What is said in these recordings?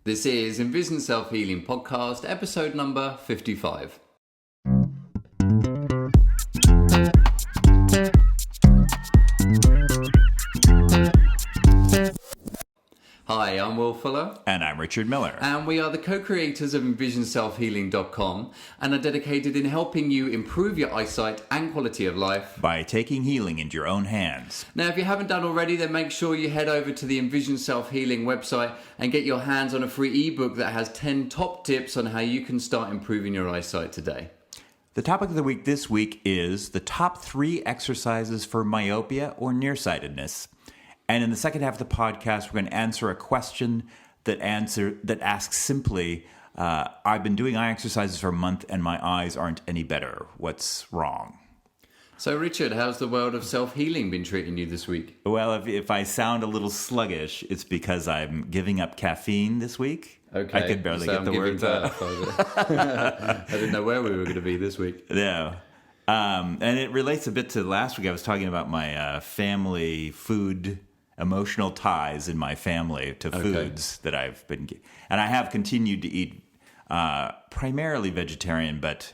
This is Envision Self-Healing Podcast, episode number 55. Hi, I'm Will Fuller. And I'm Richard Miller. And we are the co-creators of EnvisionSelfHealing.com and are dedicated in helping you improve your eyesight and quality of life by taking healing into your own hands. Now, if you haven't done already, then make sure you head over to the Envision Self-Healing website and get your hands on a free ebook that has 10 top tips on how you can start improving your eyesight today. The topic of the week this week is the top 3 exercises for myopia or nearsightedness. And in the second half of the podcast, we're going to answer a question that asks simply, I've been doing eye exercises for a month and my eyes aren't any better. What's wrong? So, Richard, how's the world of self-healing been treating you this week? Well, if I sound a little sluggish, it's because I'm giving up caffeine this week. Okay. I could barely get the words out. I didn't know where we were going to be this week. No. And it relates a bit to last week. I was talking about my family food emotional ties in my family to foods that I've been, and I have continued to eat primarily vegetarian, but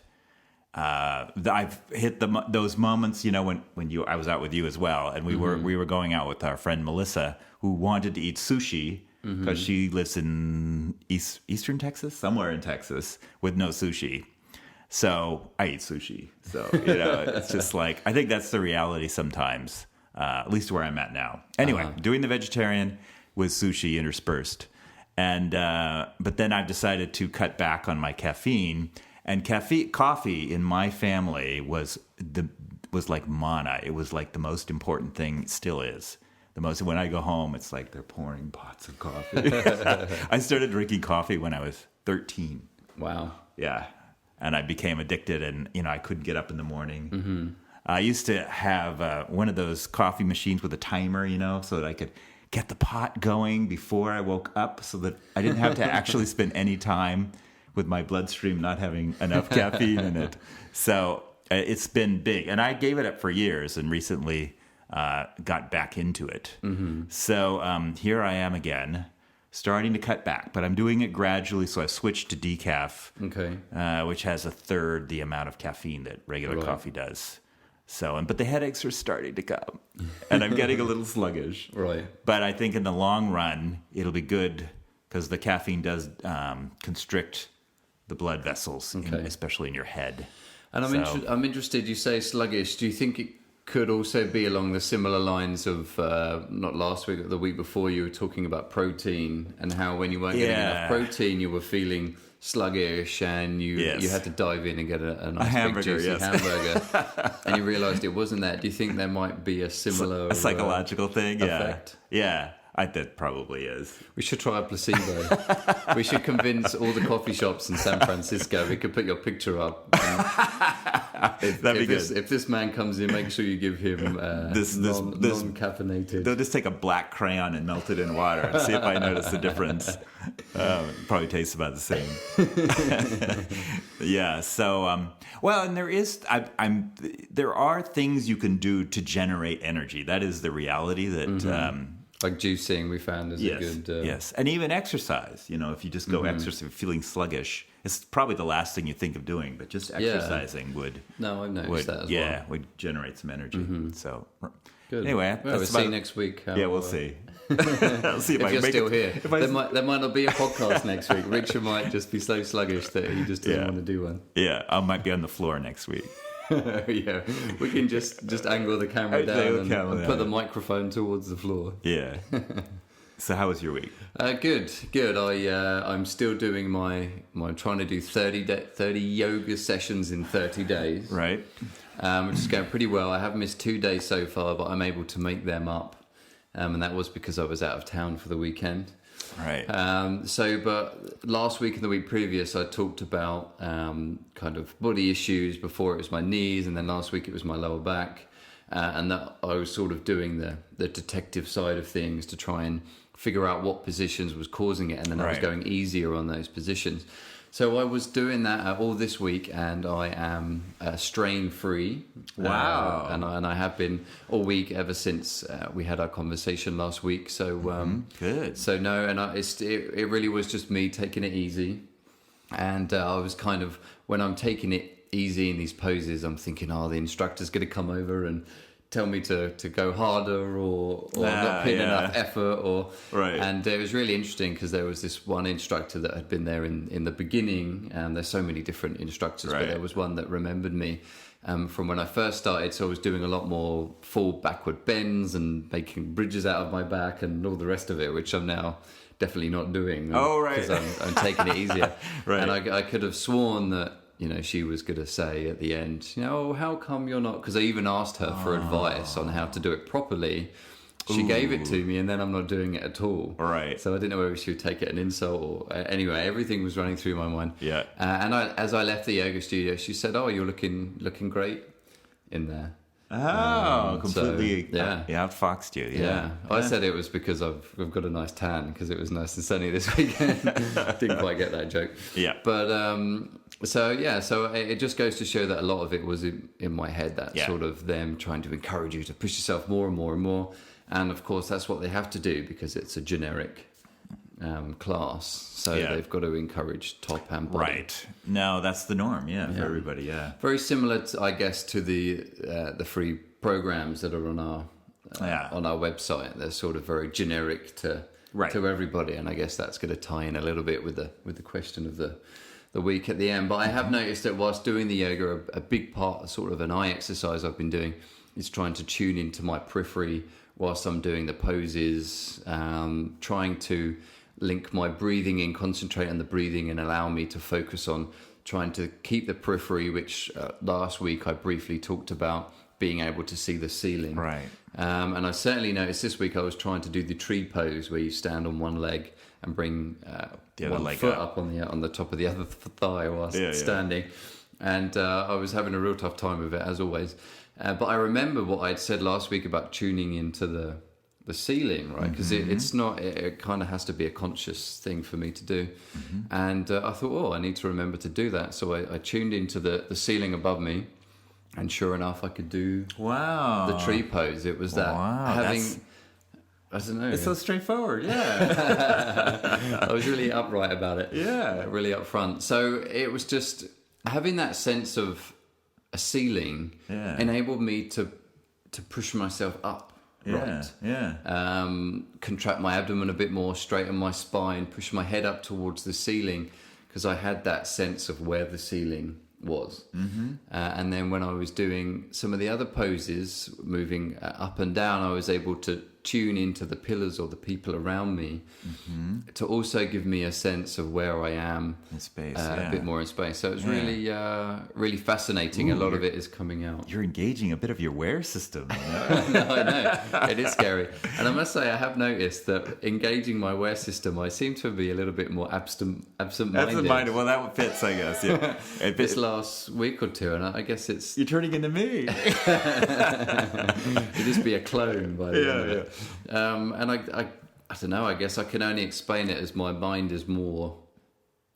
I've hit those moments, you know, when I was out with you as well, and we were going out with our friend Melissa, who wanted to eat sushi because she lives in Eastern Texas, somewhere in Texas, with no sushi. So I eat sushi. So, you know, it's just like, I think that's the reality sometimes. At least where I'm at now. Anyway, doing the vegetarian with sushi interspersed. And but then I've decided to cut back on my caffeine. And coffee in my family was like manna. It was like the most important thing. It still is. When I go home, it's like they're pouring pots of coffee. I started drinking coffee when I was 13. Wow. Yeah. And I became addicted, and I couldn't get up in the morning. Mm-hmm. I used to have one of those coffee machines with a timer, so that I could get the pot going before I woke up, so that I didn't have to actually spend any time with my bloodstream not having enough caffeine in it. So it's been big. And I gave it up for years and recently got back into it. Mm-hmm. So here I am again, starting to cut back. But I'm doing it gradually, so I've switched to decaf, which has a third the amount of caffeine that regular coffee does. So, but the headaches are starting to come, and I'm getting a little sluggish. Right. But I think in the long run, it'll be good because the caffeine does constrict the blood vessels, especially in your head. And I'm interested, you say sluggish. Do you think it could also be along the similar lines of, not last week, but the week before, you were talking about protein and how when you weren't getting enough protein, you were feeling sluggish, and you had to dive in and get a nice big juicy hamburger, and you realized it wasn't that. Do you think there might be a similar psychological thing effect? Yeah. That probably is. We should try a placebo. We should convince all the coffee shops in San Francisco. We could put your picture up. That'd be good. If this man comes in, make sure you give him this non-caffeinated. They'll just take a black crayon and melt it in water and see if I notice the difference. It probably tastes about the same. Yeah. So, well, and there are things you can do to generate energy. That is the reality that. Like juicing, we found is a good... Yes, and even exercise. If you just go exercise, feeling sluggish, it's probably the last thing you think of doing, but just exercising would... No, I've noticed that as well. Yeah, would generate some energy. So, good. Anyway, we'll see you next week. We'll see. I'll see if you're still here. There might not be a podcast next week. Richard might just be so sluggish that he just doesn't want to do one. Yeah, I might be on the floor next week. Yeah, we can just angle the camera down and put the microphone towards the floor. Yeah. So how was your week? Good. I'm still doing my trying to do 30 yoga sessions in 30 days. Right. Which is going pretty well. I have missed 2 days so far, but I'm able to make them up. And that was because I was out of town for the weekend. Right. But last week and the week previous, I talked about kind of body issues. Before it was my knees, and then last week it was my lower back. and that I was sort of doing the detective side of things to try and figure out what positions was causing it, and then I was going easier on those positions. So I was doing that all this week, and I am strain-free. Wow. And I have been all week ever since we had our conversation last week. So good. So no, and it really was just me taking it easy. And I was kind of, when I'm taking it easy in these poses, I'm thinking, the instructor's going to come over and tell me to go harder or not put in enough effort and it was really interesting because there was this one instructor that had been there in the beginning, and there's so many different instructors, but there was one that remembered me from when I first started. So I was doing a lot more full backward bends and making bridges out of my back and all the rest of it, which I'm now definitely not doing because I'm taking it easier. And I could have sworn that she was going to say at the end, how come you're not? Because I even asked her for advice on how to do it properly. She gave it to me, and then I'm not doing it at all. Right. So I didn't know whether she would take it an insult or anyway. Everything was running through my mind. Yeah. And as I left the yoga studio, she said, "You're looking great in there." Completely outfoxed you. Yeah. I said it was because I've got a nice tan because it was nice and sunny this weekend. Didn't quite get that joke. Yeah. But so it just goes to show that a lot of it was in my head, that sort of them trying to encourage you to push yourself more and more and more. And of course, that's what they have to do because it's a generic class. So they've got to encourage top and bottom. Right. No, that's the norm, for everybody, Very similar, I guess, to the free programs that are on our website. They're sort of very generic to everybody. And I guess that's going to tie in a little bit with the question of the week at the end. But I have noticed that whilst doing the yoga, a big part, sort of an eye exercise I've been doing is trying to tune into my periphery whilst I'm doing the poses, trying to link my breathing in, concentrate on the breathing and allow me to focus on trying to keep the periphery, which last week I briefly talked about being able to see the ceiling. Right. And I certainly noticed this week I was trying to do the tree pose where you stand on one leg and bring the other one leg foot up on the top of the other thigh whilst standing. And I was having a real tough time with it, as always. But I remember what I'd said last week about tuning into the ceiling, right? Because it's not, it kind of has to be a conscious thing for me to do. And I thought, I need to remember to do that. So I tuned into the ceiling above me, and sure enough, I could do the tree pose. It was that having... I don't know. It's so straightforward, yeah. I was really upright about it. Yeah. Really upfront. So it was just having that sense of a ceiling enabled me to push myself up. Right. Yeah. Contract my abdomen a bit more, straighten my spine, push my head up towards the ceiling because I had that sense of where the ceiling was. And then when I was doing some of the other poses, moving up and down, I was able to tune into the pillars or the people around me to also give me a sense of where I am in space, a bit more in space. So it's really fascinating. A lot of it is coming out. You're engaging a bit of your wear system. No, I know. It is scary. And I must say, I have noticed that engaging my wear system, I seem to be a little bit more absent-minded. Absent-minded. Well, that fits, I guess. Yeah. This last week or two, and I guess it's... You're turning into me. You just be a clone by the end of it. And I don't know, I guess I can only explain it as my mind is more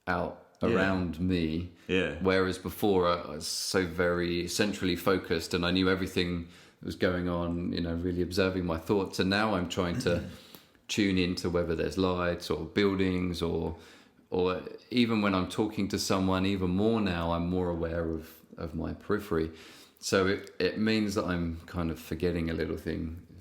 out around me. Yeah. Whereas before I was so very centrally focused and I knew everything that was going on, really observing my thoughts. And now I'm trying to tune into whether there's lights or buildings or even when I'm talking to someone, even more now, I'm more aware of my periphery. So it means that I'm kind of forgetting a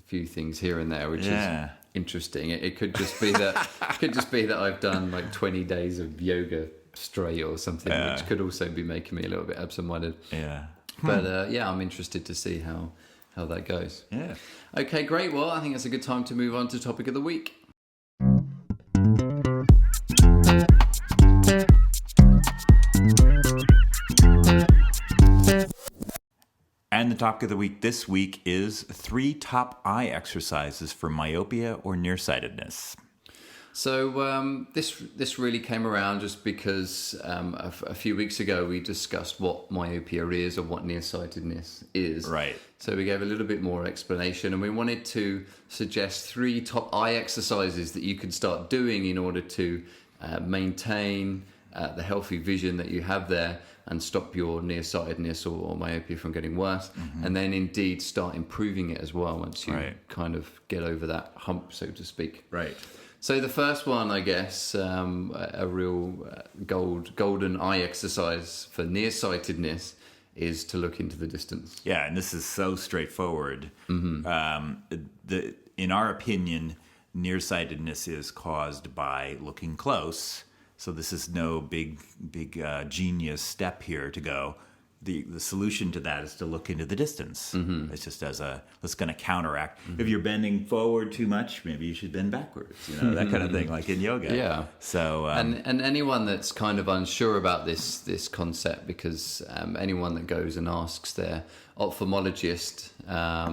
few things here and there, which is interesting. It could just be that I've done like 20 days of yoga straight or something, which could also be making me a little bit absent-minded. Yeah. But I'm interested to see how that goes. Yeah. Okay, great. Well, I think it's a good time to move on to topic of the week. And the topic of the week this week is 3 top eye exercises for myopia or nearsightedness. So this really came around just because a few weeks ago we discussed what myopia is or what nearsightedness is. Right. So we gave a little bit more explanation, and we wanted to suggest 3 top eye exercises that you can start doing in order to maintain the healthy vision that you have there and stop your nearsightedness or myopia from getting worse, and then indeed start improving it as well once you kind of get over that hump, so to speak. Right. So the first one, I guess, a real golden eye exercise for nearsightedness is to look into the distance. Yeah, and this is so straightforward. In our opinion, nearsightedness is caused by looking close. So this is no big genius step here to go. The solution to that is to look into the distance. It's just that's going to counteract. If you're bending forward too much, maybe you should bend backwards. That kind of thing, like in yoga. Yeah. So and anyone that's kind of unsure about this concept, because anyone that goes and asks their ophthalmologist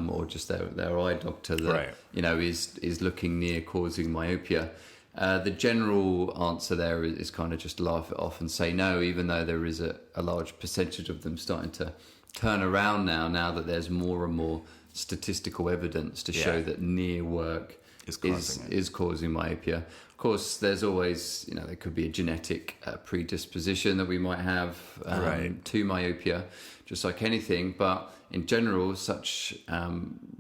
or just their eye doctor that is looking near causing myopia. The general answer there is kind of just laugh it off and say no, even though there is a large percentage of them starting to turn around now that there's more and more statistical evidence to show that near work is causing myopia. Of course, there's always, there could be a genetic predisposition that we might have to myopia, just like anything. But in general, such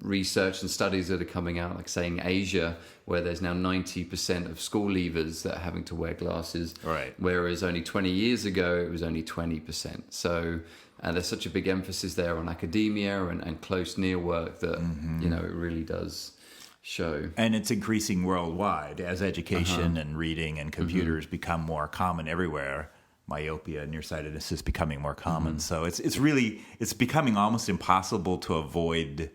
research and studies that are coming out, like saying Asia, where there's now 90% of school leavers that are having to wear glasses, whereas only 20 years ago it was only 20%. So there's such a big emphasis there on academia and close near work that it really does show. And it's increasing worldwide as education and reading and computers become more common everywhere. Myopia and nearsightedness is becoming more common. So it's becoming almost impossible to avoid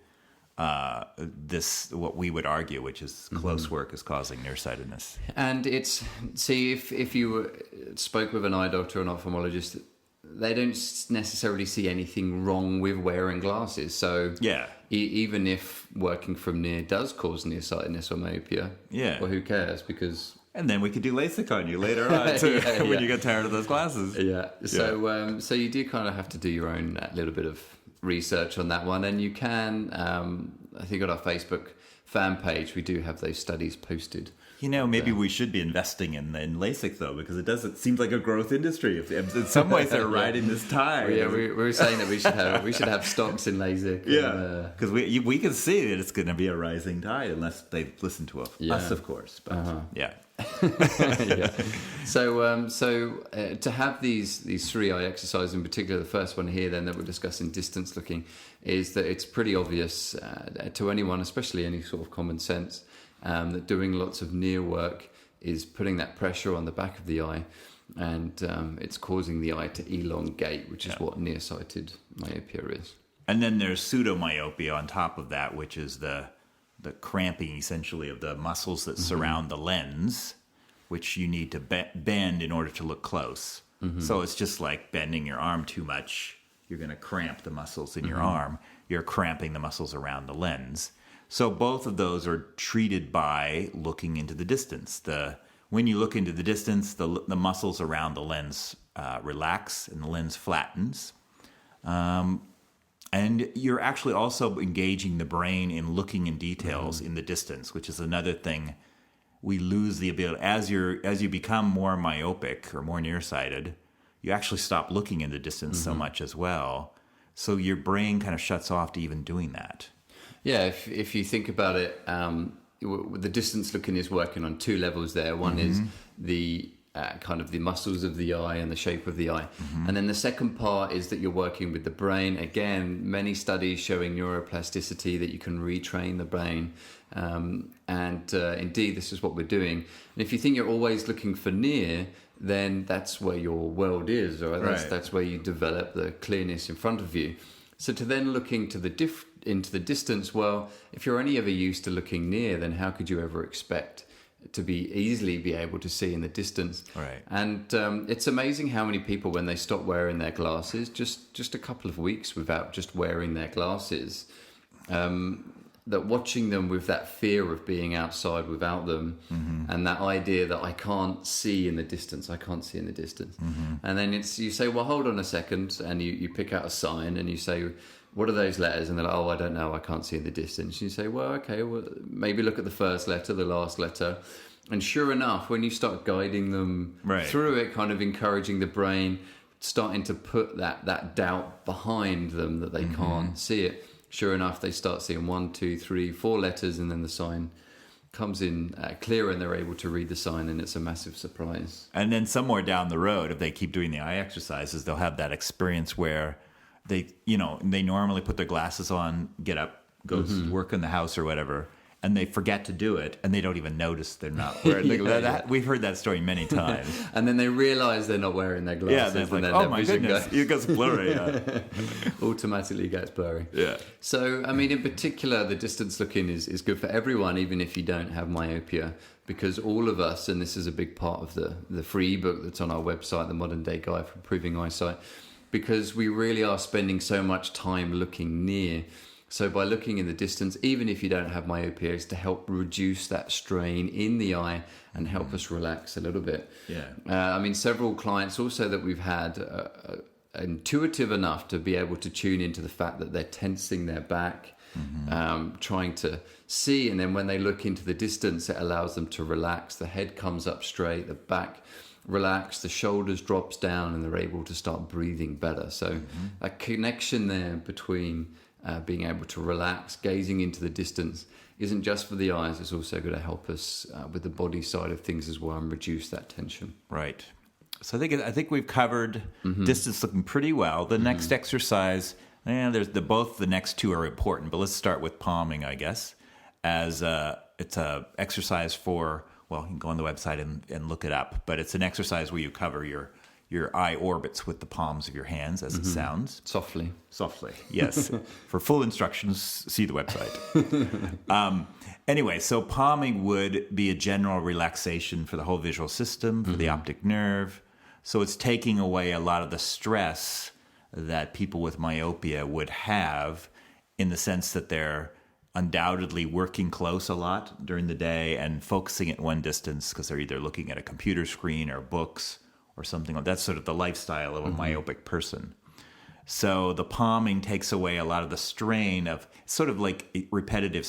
this, what we would argue, which is close work is causing nearsightedness. And if you spoke with an eye doctor or an ophthalmologist, they don't necessarily see anything wrong with wearing glasses. So even if working from near does cause nearsightedness or myopia, well, who cares? Because and then we could do LASIK on you later on too, when you get tired of those glasses. Yeah. So you do kind of have to do your own little bit of research on that one, and you can. I think on our Facebook fan page we do have those studies posted. Maybe we should be investing in LASIK though, because it seems like a growth industry. In some ways, they're riding this tide. We were saying that we should have stocks in LASIK. Yeah, because we can see that it's going to be a rising tide unless they listen to us, of course. But So to have these 3 eye exercises, in particular, the first one here, then that we're discussing, distance looking, is that it's pretty obvious to anyone, especially any sort of common sense, that doing lots of near work is putting that pressure on the back of the eye, and it's causing the eye to elongate, which is what nearsighted myopia is. And then there's pseudomyopia on top of that, which is the cramping essentially of the muscles that surround the lens, which you need to bend in order to look close. So it's just like bending your arm too much. You're going to cramp the muscles in your arm. You're cramping the muscles around the lens. So both of those are treated by looking into the distance. When you look into the distance, the muscles around the lens relax and the lens flattens. And you're actually also engaging the brain in looking in details in the distance, which is another thing. We lose the ability as you become more myopic or more nearsighted. You actually stop looking in the distance so much as well. So your brain kind of shuts off to even doing that. Yeah, if you think about it, the distance looking is working on 2 levels there. One is the kind of the muscles of the eye and the shape of the eye. And then the second part is that you're working with the brain. Again, many studies showing neuroplasticity, that you can retrain the brain. Indeed, this is what we're doing. And if you think you're always looking for near, then that's where your world is, or that's where you develop the clearness in front of you. So to then look into the distance, well, if you're only ever used to looking near, then how could you ever expect to easily be able to see in the distance? Right. And it's amazing how many people, when they stop wearing their glasses, just a couple of weeks without just wearing their glasses, that watching them with that fear of being outside without them, and that idea that I can't see in the distance, and then you say, well, hold on a second, and you pick out a sign and you say, what are those letters? And they're like, oh, I don't know, I can't see in the distance. And you say, well, okay, well, maybe look at the first letter, the last letter. And sure enough, when you start guiding them through it, kind of encouraging the brain, starting to put that doubt behind them that they can't see it, sure enough, they start seeing 1, 2, 3, 4 letters, and then the sign comes in clear, and they're able to read the sign, and it's a massive surprise. And then somewhere down the road, if they keep doing the eye exercises, they'll have that experience where they normally put their glasses on, get up, go work in the house or whatever, and they forget to do it, and they don't even notice they're not wearing that. We've heard that story many times. And then they realize they're not wearing their glasses. Yeah, they're like, oh my goodness, it gets blurry. Automatically gets blurry. Yeah. So, I mean, in particular, the distance looking is good for everyone, even if you don't have myopia, because all of us, and this is a big part of the free ebook that's on our website, The Modern Day Guide for Improving Eyesight, because we really are spending so much time looking near. So by looking in the distance, even if you don't have myopia, is to help reduce that strain in the eye and help us relax a little bit. Yeah. I mean, several clients also that we've had are intuitive enough to be able to tune into the fact that they're tensing their back, trying to see. And then when they look into the distance, it allows them to relax. The head comes up straight, the back relax, the shoulders drops down, and they're able to start breathing better. So a connection there between being able to relax, gazing into the distance, isn't just for the eyes, it's also going to help us with the body side of things as well and reduce that tension. Right. So I think we've covered distance looking pretty well. The next exercise, both the next two are important, but let's start with palming, I guess, as it's a exercise for, well, you can go on the website and look it up, but it's an exercise where you cover your eye orbits with the palms of your hands, as it sounds. Softly, yes. For full instructions, see the website. Anyway, so palming would be a general relaxation for the whole visual system, for the optic nerve. So it's taking away a lot of the stress that people with myopia would have, in the sense that they're undoubtedly working close a lot during the day and focusing at one distance because they're either looking at a computer screen or books or something like that. That's sort of the lifestyle of a myopic person. So the palming takes away a lot of the strain of sort of like a repetitive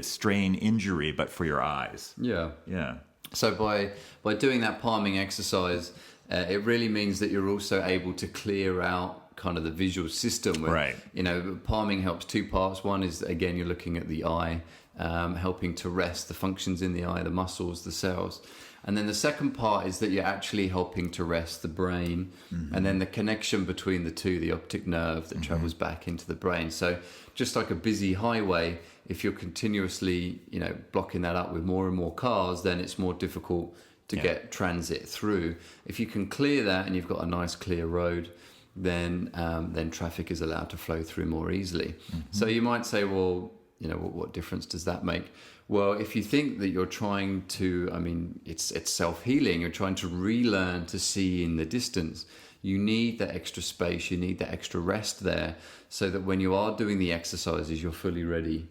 strain injury, but for your eyes. Yeah. Yeah. So by doing that palming exercise, it really means that you're also able to clear out kind of the visual system. Right. You know, palming helps two parts. One is, again, you're looking at the eye, helping to rest the functions in the eye, the muscles, the cells. And then the second part is that you're actually helping to rest the brain, and then the connection between the two, the optic nerve that travels back into the brain. So just like a busy highway, if you're continuously, blocking that up with more and more cars, then it's more difficult to get transit through. If you can clear that and you've got a nice clear road, then traffic is allowed to flow through more easily. So you might say, well, what difference does that make? Well, if you think that you're trying to, it's self-healing, you're trying to relearn to see in the distance, you need that extra space, you need that extra rest there, so that when you are doing the exercises, you're fully ready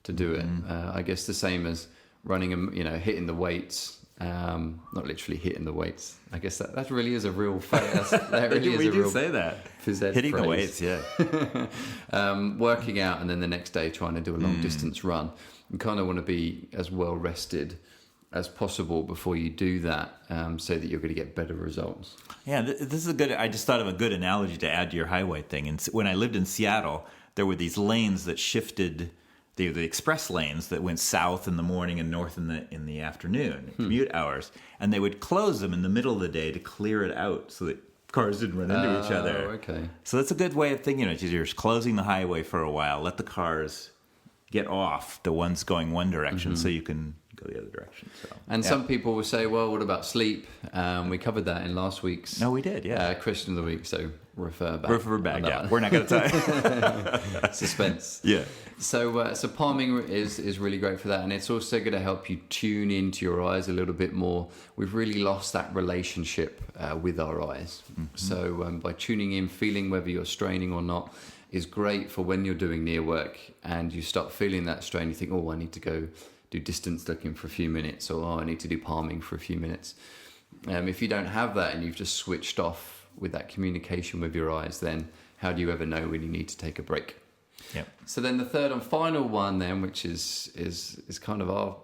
to do it. I guess the same as running and, hitting the weights. Not literally hitting the weights. I guess that really is a real phrase. We do say that. Hitting the weights, yeah. Working out and then the next day trying to do a long distance run. You kind of want to be as well rested as possible before you do that, so that you're going to get better results. Yeah, this is I just thought of a good analogy to add to your highway thing. And when I lived in Seattle, there were these lanes that shifted. The express lanes that went south in the morning and north in the afternoon, commute hours, and they would close them in the middle of the day to clear it out so that cars didn't run into each other. Okay. So that's a good way of thinking. You're just closing the highway for a while, let the cars get off, the ones going one direction, so you can go the other direction. So, and some people will say, well, what about sleep? We covered that in last week's. No, we did, yeah. Question of the week, so refer back. Yeah. We're not going to tell you. Suspense. Yeah. So palming is really great for that, and it's also going to help you tune into your eyes a little bit more. We've really lost that relationship with our eyes. So by tuning in, feeling whether you're straining or not, is great for when you're doing near work and you start feeling that strain. You think, oh, I need to go do distance looking for a few minutes, or oh, I need to do palming for a few minutes. If you don't have that and you've just switched off with that communication with your eyes, then how do you ever know when you need to take a break? Yep. So then the third and final one then, which is kind of our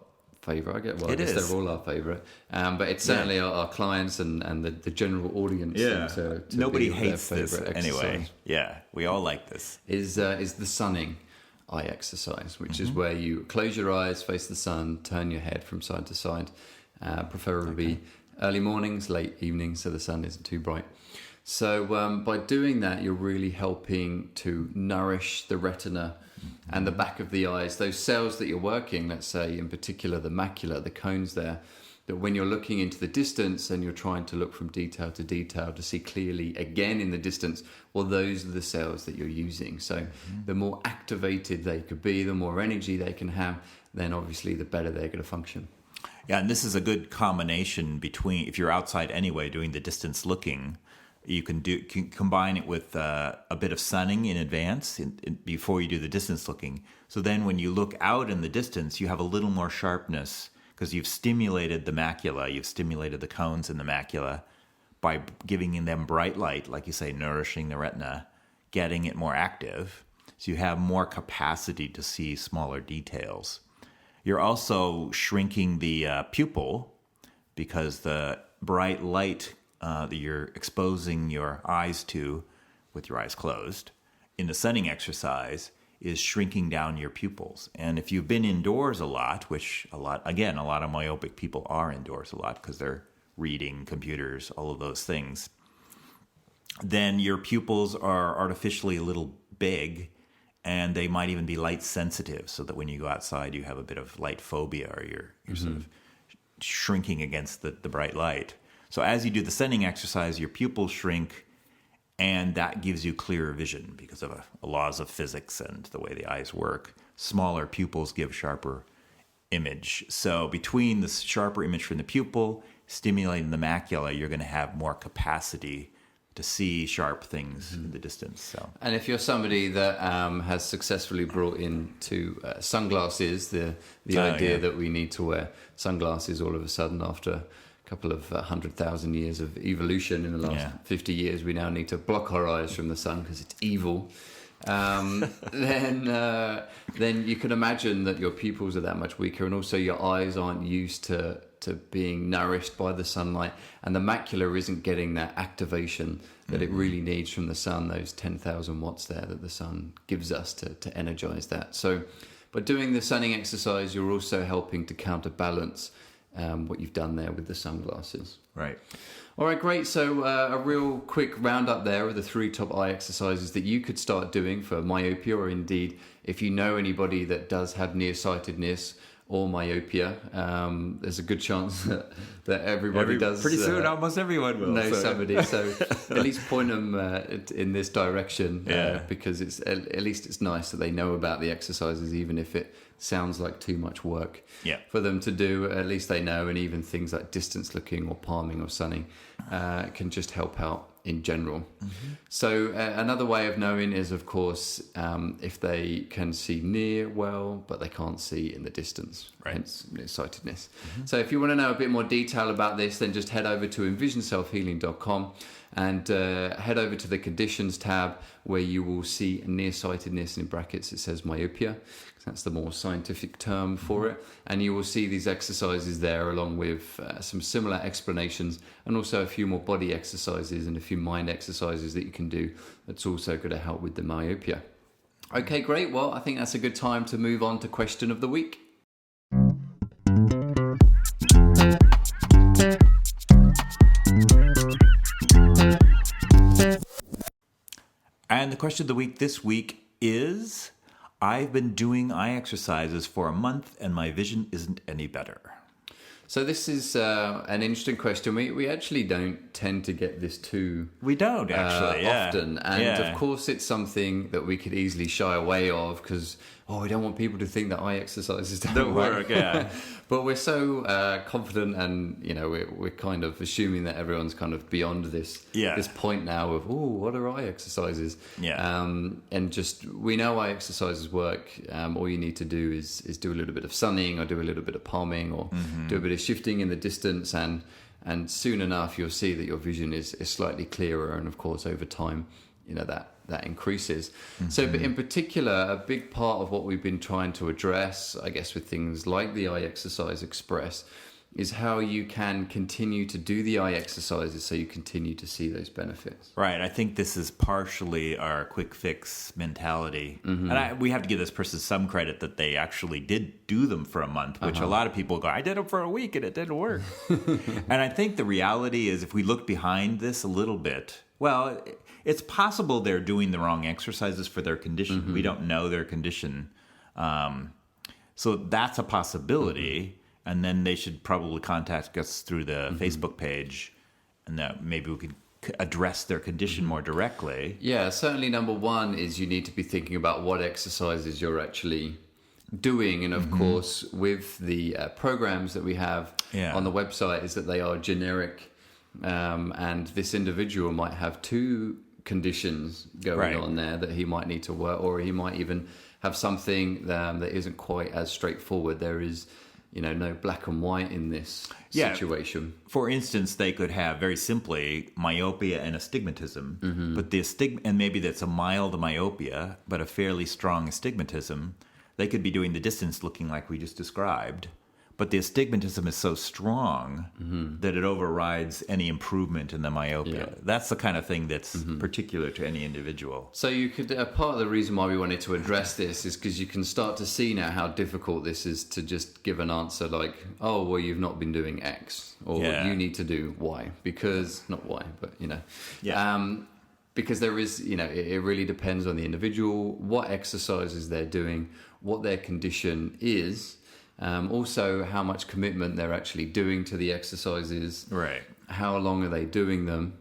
favourite. I guess they're all our favourite, but it's certainly our clients and the general audience. To nobody hates this anyway. Yeah, we all like this. Is the sunning eye exercise, which is where you close your eyes, face the sun, turn your head from side to side, preferably early mornings, late evenings, so the sun isn't too bright. So by doing that, you're really helping to nourish the retina and the back of the eyes, those cells that you're working, let's say in particular the macula, the cones there, that when you're looking into the distance and you're trying to look from detail to detail to see clearly again in the distance, well, those are the cells that you're using. So the more activated they could be, the more energy they can have, then obviously the better they're going to function. Yeah, and this is a good combination between, if you're outside anyway doing the distance looking, you can combine it with a bit of sunning in advance before you do the distance looking. So then when you look out in the distance, you have a little more sharpness because you've stimulated the macula, you've stimulated the cones in the macula by giving them bright light, like you say, nourishing the retina, getting it more active. So you have more capacity to see smaller details. You're also shrinking the pupil because the bright light that you're exposing your eyes to with your eyes closed in the sunning exercise is shrinking down your pupils. And if you've been indoors a lot, which a lot of myopic people are indoors a lot because they're reading, computers, all of those things, then your pupils are artificially a little big and they might even be light sensitive, so that when you go outside you have a bit of light phobia, or you're sort of shrinking against the bright light. So as you do the sunning exercise, your pupils shrink, and that gives you clearer vision because of laws of physics and the way the eyes work. Smaller pupils give sharper image. So between the sharper image from the pupil, stimulating the macula, you're going to have more capacity to see sharp things in the distance. So, and if you're somebody that has successfully brought into sunglasses, the idea that we need to wear sunglasses all of a sudden after couple of 100,000 years of evolution in the last 50 years, we now need to block our eyes from the sun because it's evil. Then you can imagine that your pupils are that much weaker, and also your eyes aren't used to being nourished by the sunlight, and the macula isn't getting that activation that it really needs from the sun, those 10,000 watts there that the sun gives us to energize that. So by doing the sunning exercise, you're also helping to counterbalance what you've done there with the sunglasses. Right. All right, great. So a real quick roundup there of the 3 top eye exercises that you could start doing for myopia, or indeed if you know anybody that does have nearsightedness or myopia, there's a good chance that everybody does. Pretty soon, almost everyone will know somebody. So at least point them in this direction, because at least it's nice that they know about the exercises, even if it sounds like too much work for them to do. At least they know, and even things like distance looking or palming or sunning can just help out in general. So another way of knowing is, of course, if they can see near well, but they can't see in the distance, hence nearsightedness. So if you want to know a bit more detail about this, then just head over to envisionselfhealing.com and head over to the conditions tab, where you will see nearsightedness, and in brackets it says myopia. That's the more scientific term for it. And you will see these exercises there, along with some similar explanations, and also a few more body exercises and a few mind exercises that you can do that's also going to help with the myopia. Okay, great. Well, I think that's a good time to move on to question of the week. And the question of the week this week is: I've been doing eye exercises for a month and my vision isn't any better. So this is an interesting question. We actually don't tend to get this too We don't actually often, and of course it's something that we could easily shy away of because we don't want people to think that eye exercises don't work. Yeah, but we're so confident, and we're kind of assuming that everyone's kind of beyond this point now of what are eye exercises? And just we know eye exercises work. All you need to do is do a little bit of sunning or do a little bit of palming or do a bit of shifting in the distance, and soon enough you'll see that your vision is slightly clearer, and of course over time that increases. So but in particular, a big part of what we've been trying to address, I guess, with things like the Eye Exercise Express is how you can continue to do the eye exercises so you continue to see those benefits. Right. I think this is partially our quick fix mentality. And we have to give this person some credit that they actually did do them for a month, which a lot of people go, I did them for a week and it didn't work. And I think the reality is if we look behind this a little bit, well, it's possible they're doing the wrong exercises for their condition. We don't know their condition. So that's a possibility. And then they should probably contact us through the Facebook page, and that maybe we could address their condition more directly. Yeah, certainly number one is you need to be thinking about what exercises you're actually doing. And of course, with the programs that we have on the website is that they are generic. And this individual might have two conditions going on there that he might need to work, or he might even have something that isn't quite as straightforward. There is no black and white in this situation. For instance, they could have very simply myopia and astigmatism, but the and maybe that's a mild myopia, but a fairly strong astigmatism. They could be doing the distance looking like we just described, but the astigmatism is so strong that it overrides any improvement in the myopia. That's the kind of thing that's particular to any individual. So you could, part of the reason why we wanted to address this is because you can start to see now how difficult this is to just give an answer like, oh, well, you've not been doing X, or you need to do Y, because, not Y, but, because there is, it really depends on the individual, what exercises they're doing, what their condition is, also how much commitment they're actually doing to the exercises, right? How long are they doing them?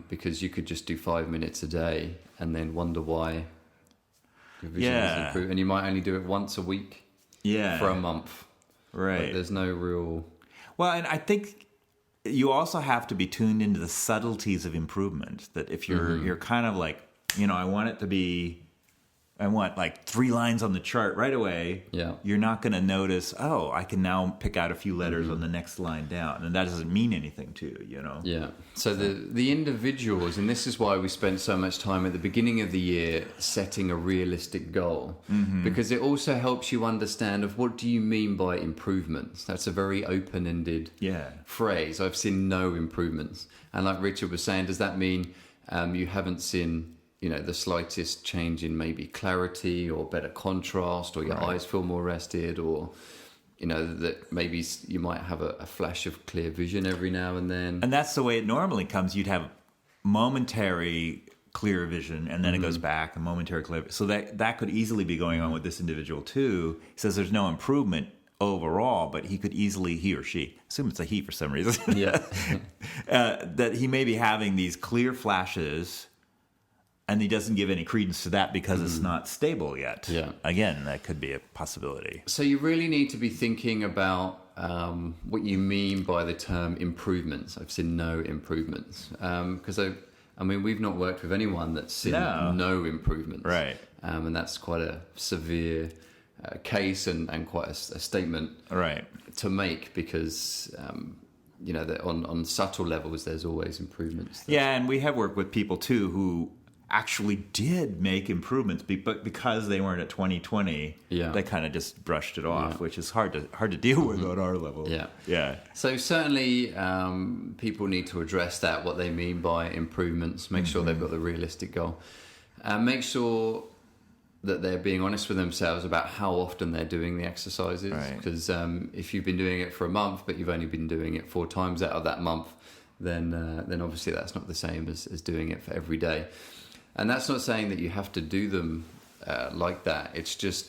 Because you could just do 5 minutes a day and then wonder why your vision is improved, and you might only do it once a week, for a month, right? But there's no real. Well, and I think you also have to be tuned into the subtleties of improvement. That if you're kind of like, I want it to be. I want like 3 lines on the chart right away. Yeah. You're not going to notice, I can now pick out a few letters on the next line down. And that doesn't mean anything to you, Yeah. So the individuals, and this is why we spent so much time at the beginning of the year setting a realistic goal, because it also helps you understand of what do you mean by improvements. That's a very open-ended phrase. I've seen no improvements. And like Richard was saying, does that mean you haven't seen the slightest change in maybe clarity or better contrast, or your eyes feel more rested, or, that maybe you might have a flash of clear vision every now and then. And that's the way it normally comes. You'd have momentary clear vision, and then it goes back, a momentary clear. So that could easily be going on with this individual too. He says there's no improvement overall, but he could easily, he or she, assume it's a he for some reason, that he may be having these clear flashes. And he doesn't give any credence to that because it's not stable yet. Yeah. Again, that could be a possibility. So you really need to be thinking about what you mean by the term improvements. I've seen no improvements. Because, we've not worked with anyone that's seen no improvements. Right. And that's quite a severe case and quite a statement to make, because... that on subtle levels, there's always improvements. Yeah, and we have worked with people, too, who... actually did make improvements, but because they weren't at 20/20, they kind of just brushed it off, which is hard to deal with at our level. So certainly people need to address that, what they mean by improvements, make sure they've got the realistic goal, make sure that they're being honest with themselves about how often they're doing the exercises, because if you've been doing it for a month but you've only been doing it 4 times out of that month, then obviously that's not the same as doing it for every day. And that's not saying that you have to do them like that. It's just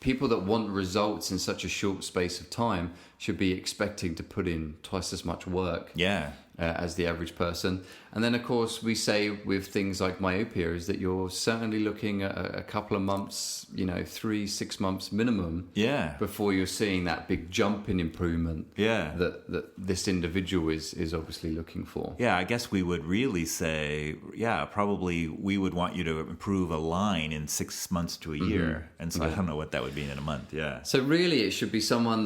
people that want results in such a short space of time should be expecting to put in twice as much work as the average person. And then, of course, we say with things like myopia is that you're certainly looking at a couple of months, 3-6 months minimum before you're seeing that big jump in improvement that this individual is obviously looking for. Yeah, I guess we would really say, probably we would want you to improve a line in 6 months to a year. And so I don't know what that would mean in a month. Yeah. So really it should be someone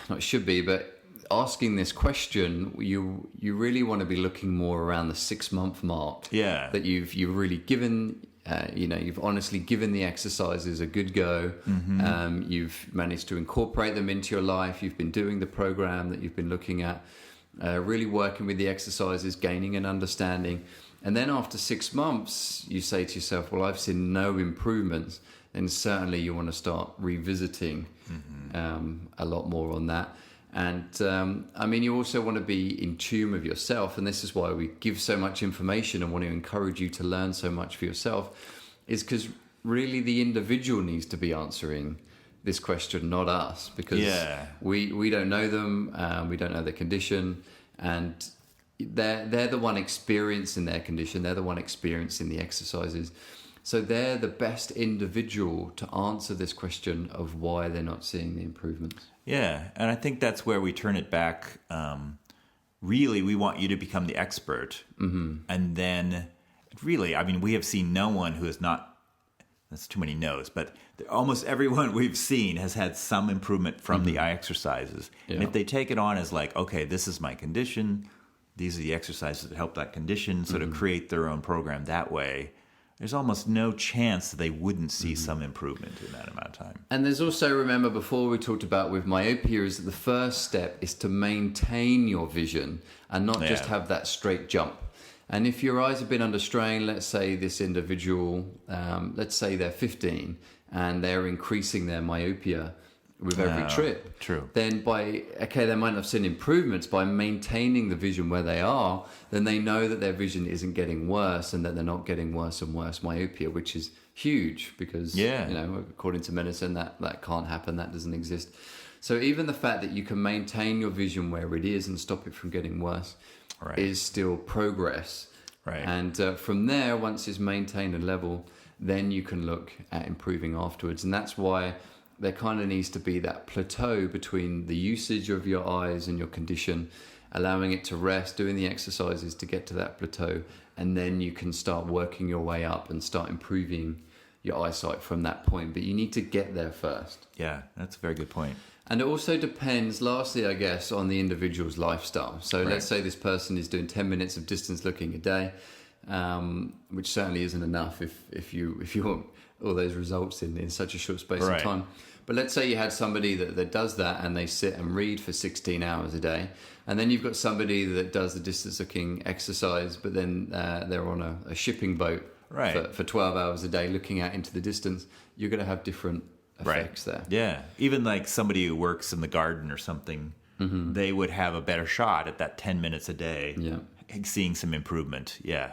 not should be, but asking this question, you really want to be looking more around the 6 month mark. Yeah. That you've really given, you've honestly given the exercises a good go. You've managed to incorporate them into your life. You've been doing the program that you've been looking at, really working with the exercises, gaining an understanding. And then after 6 months, you say to yourself, well, I've seen no improvements. Then certainly you want to start revisiting a lot more on that. And you also want to be in tune with yourself. And this is why we give so much information and want to encourage you to learn so much for yourself, is because really the individual needs to be answering this question, not us, because we don't know them. We don't know their condition. And they're the one experiencing their condition. They're the one experiencing the exercises. So they're the best individual to answer this question of why they're not seeing the improvements. Yeah, and I think that's where we turn it back. Really, we want you to become the expert. And then, really, we have seen no one who is not, that's too many no's, but almost everyone we've seen has had some improvement from the eye exercises. Yeah. And if they take it on as like, okay, this is my condition, these are the exercises that help that condition, so to create their own program that way, there's almost no chance that they wouldn't see some improvement in that amount of time. And there's also, remember, before we talked about with myopia, is that the first step is to maintain your vision and not just have that straight jump. And if your eyes have been under strain, let's say this individual, let's say they're 15 and they're increasing their myopia with every trip. True. Then they might not have seen improvements. By maintaining the vision where they are, then they know that their vision isn't getting worse and that they're not getting worse and worse myopia, which is huge because, according to medicine, that can't happen. That doesn't exist. So even the fact that you can maintain your vision where it is and stop it from getting worse is still progress. Right. And from there, once it's maintained a level, then you can look at improving afterwards. And that's why there kind of needs to be that plateau between the usage of your eyes and your condition, allowing it to rest, doing the exercises to get to that plateau, and then you can start working your way up and start improving your eyesight from that point. But you need to get there first. Yeah, that's a very good point. And it also depends, lastly, I guess, on the individual's lifestyle. So let's say this person is doing 10 minutes of distance looking a day, which certainly isn't enough if you want all those results in such a short space of time. But let's say you had somebody that does that and they sit and read for 16 hours a day. And then you've got somebody that does the distance looking exercise, but then they're on a shipping boat for 12 hours a day looking out into the distance. You're going to have different effects there. Yeah. Even like somebody who works in the garden or something, they would have a better shot at that 10 minutes a day, seeing some improvement. Yeah.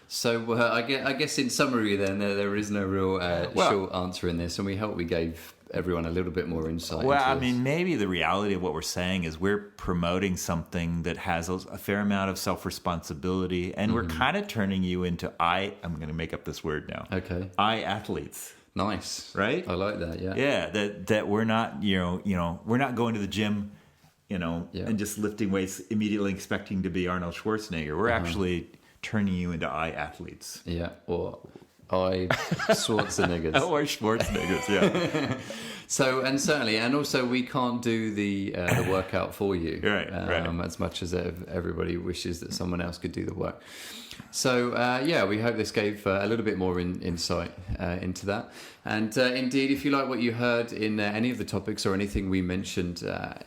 So I guess in summary then, there is no real short answer in this, and we hope we gave everyone a little bit more insight. Well, maybe the reality of what we're saying is we're promoting something that has a fair amount of self-responsibility, and we're kind of turning you into I'm going to make up this word now. Okay. Eye athletes. Nice. Right? I like that, yeah. Yeah, that we're not, we're not going to the gym, and just lifting weights immediately expecting to be Arnold Schwarzenegger. We're actually turning you into eye athletes. Yeah, or eye Schwarzeneggers. Or Schwarzeneggers, yeah. So, and certainly, and also we can't do the workout for you. Right. As much as everybody wishes that someone else could do the work. So, we hope this gave a little bit more insight into that. And indeed, if you like what you heard in any of the topics or anything we mentioned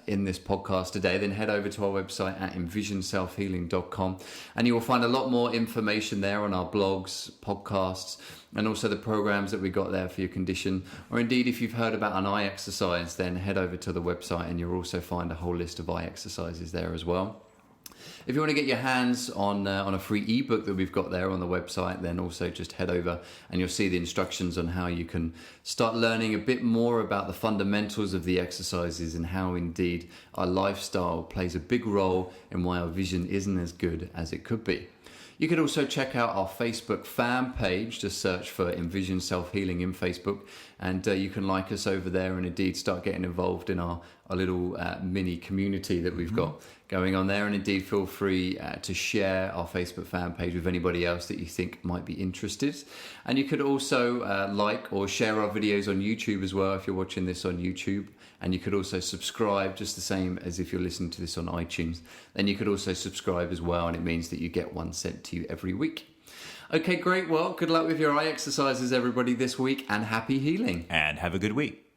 in this podcast today, then head over to our website at envisionselfhealing.com, and you will find a lot more information there on our blogs, podcasts, and also the programs that we got there for your condition. Or indeed, if you've heard about an eye exercise, then head over to the website and you'll also find a whole list of eye exercises there as well. If you want to get your hands on a free ebook that we've got there on the website, then also just head over and you'll see the instructions on how you can start learning a bit more about the fundamentals of the exercises and how indeed our lifestyle plays a big role in why our vision isn't as good as it could be. You could also check out our Facebook fan page. Just search for Envision Self-Healing in Facebook, and you can like us over there and indeed start getting involved in our little mini community that we've got going on there. And indeed feel free to share our Facebook fan page with anybody else that you think might be interested. And you could also like or share our videos on YouTube as well if you're watching this on YouTube. And you could also subscribe, just the same as if you're listening to this on iTunes. Then you could also subscribe as well, and it means that you get one sent to you every week. Okay, great. Well, good luck with your eye exercises, everybody, this week, and happy healing. And have a good week.